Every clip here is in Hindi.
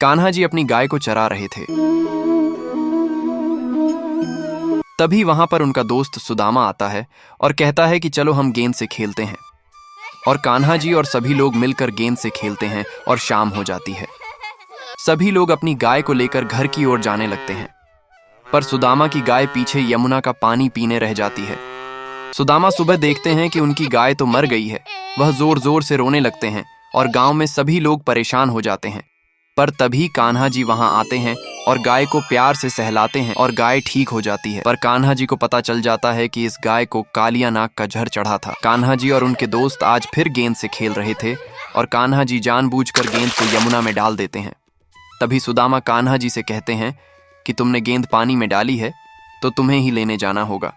कान्हा जी अपनी गाय को चरा रहे थे। तभी वहां पर उनका दोस्त सुदामा आता है और कहता है कि चलो हम गेंद से खेलते हैं। और कान्हा जी और सभी लोग मिलकर गेंद से खेलते हैं और शाम हो जाती है। सभी लोग अपनी गाय को लेकर घर की ओर जाने लगते हैं, पर सुदामा की गाय पीछे यमुना का पानी पीने रह जाती है। सुदामा सुबह देखते हैं कि उनकी गाय तो मर गई है। वह जोर जोर से रोने लगते हैं और गांव में सभी लोग परेशान हो जाते हैं। पर तभी कान्हा जी वहां आते हैं और गाय को प्यार से सहलाते हैं और गाय ठीक हो जाती है। पर कान्हा जी को पता चल जाता है कि इस गाय को कालिया नाग का जहर चढ़ा था। कान्हा जी और उनके दोस्त आज फिर गेंद से खेल रहे थे और कान्हा जी जानबूझकर गेंद को यमुना में डाल देते हैं। तभी सुदामा कान्हा जी से कहते हैं कि तुमने गेंद पानी में डाली है तो तुम्हें ही लेने जाना होगा।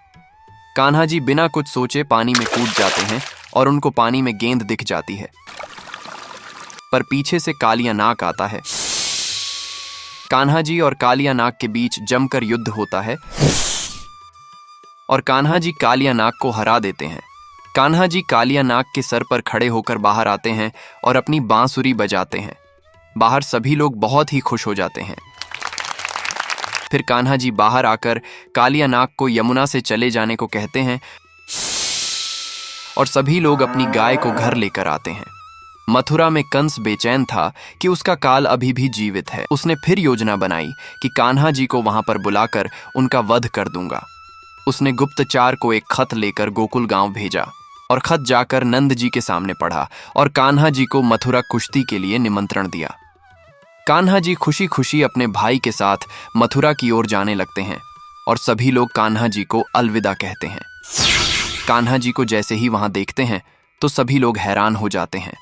कान्हा जी बिना कुछ सोचे पानी में कूद जाते हैं और उनको पानी में गेंद दिख जाती है, पर पीछे से कालिया नाग आता है। कान्हा जी और कालिया नाग के बीच जमकर युद्ध होता है और कान्हा जी कालिया नाग को हरा देते हैं। कान्हा जी कालिया नाग के सर पर खड़े होकर बाहर आते हैं और अपनी बांसुरी बजाते हैं। बाहर सभी लोग बहुत ही खुश हो जाते हैं। फिर कान्हा जी बाहर आकर कालिया नाग को यमुना से चले जाने को कहते हैं और सभी लोग अपनी गाय को घर लेकर आते हैं। मथुरा में कंस बेचैन था कि उसका काल अभी भी जीवित है। उसने फिर योजना बनाई कि कान्हा जी को वहां पर बुलाकर उनका वध कर दूंगा। उसने गुप्तचार को एक खत लेकर गोकुल गांव भेजा और खत जाकर नंद जी के सामने पढ़ा और कान्हा जी को मथुरा कुश्ती के लिए निमंत्रण दिया। कान्हा जी खुशी खुशी अपने भाई के साथ मथुरा की ओर जाने लगते हैं और सभी लोग कान्हा जी को अलविदा कहते हैं। कान्हा जी को जैसे ही वहां देखते हैं तो सभी लोग हैरान हो जाते हैं।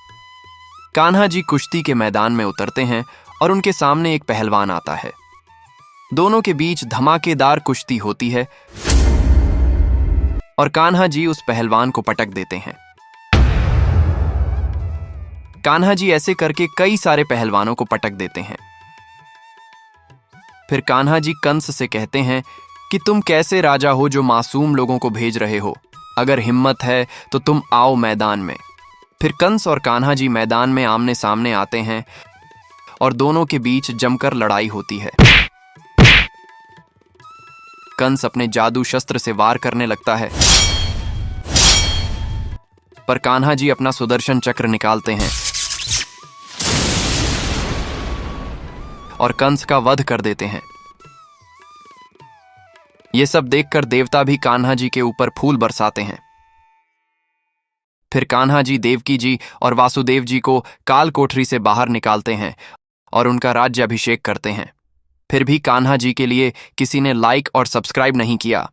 कान्हा जी कुश्ती के मैदान में उतरते हैं और उनके सामने एक पहलवान आता है। दोनों के बीच धमाकेदार कुश्ती होती है और कान्हा जी उस पहलवान को पटक देते हैं। कान्हा जी ऐसे करके कई सारे पहलवानों को पटक देते हैं। फिर कान्हा जी कंस से कहते हैं कि तुम कैसे राजा हो जो मासूम लोगों को भेज रहे हो? अगर हिम्मत है तो तुम आओ मैदान में। फिर कंस और कान्हा जी मैदान में आमने सामने आते हैं और दोनों के बीच जमकर लड़ाई होती है। कंस अपने जादू शस्त्र से वार करने लगता है, पर कान्हा जी अपना सुदर्शन चक्र निकालते हैं और कंस का वध कर देते हैं। ये सब देखकर देवता भी कान्हा जी के ऊपर फूल बरसाते हैं। फिर कान्हा जी देवकी जी और वासुदेव जी को काल कोठरी से बाहर निकालते हैं और उनका राज्याभिषेक करते हैं। फिर भी कान्हा जी के लिए किसी ने लाइक और सब्सक्राइब नहीं किया।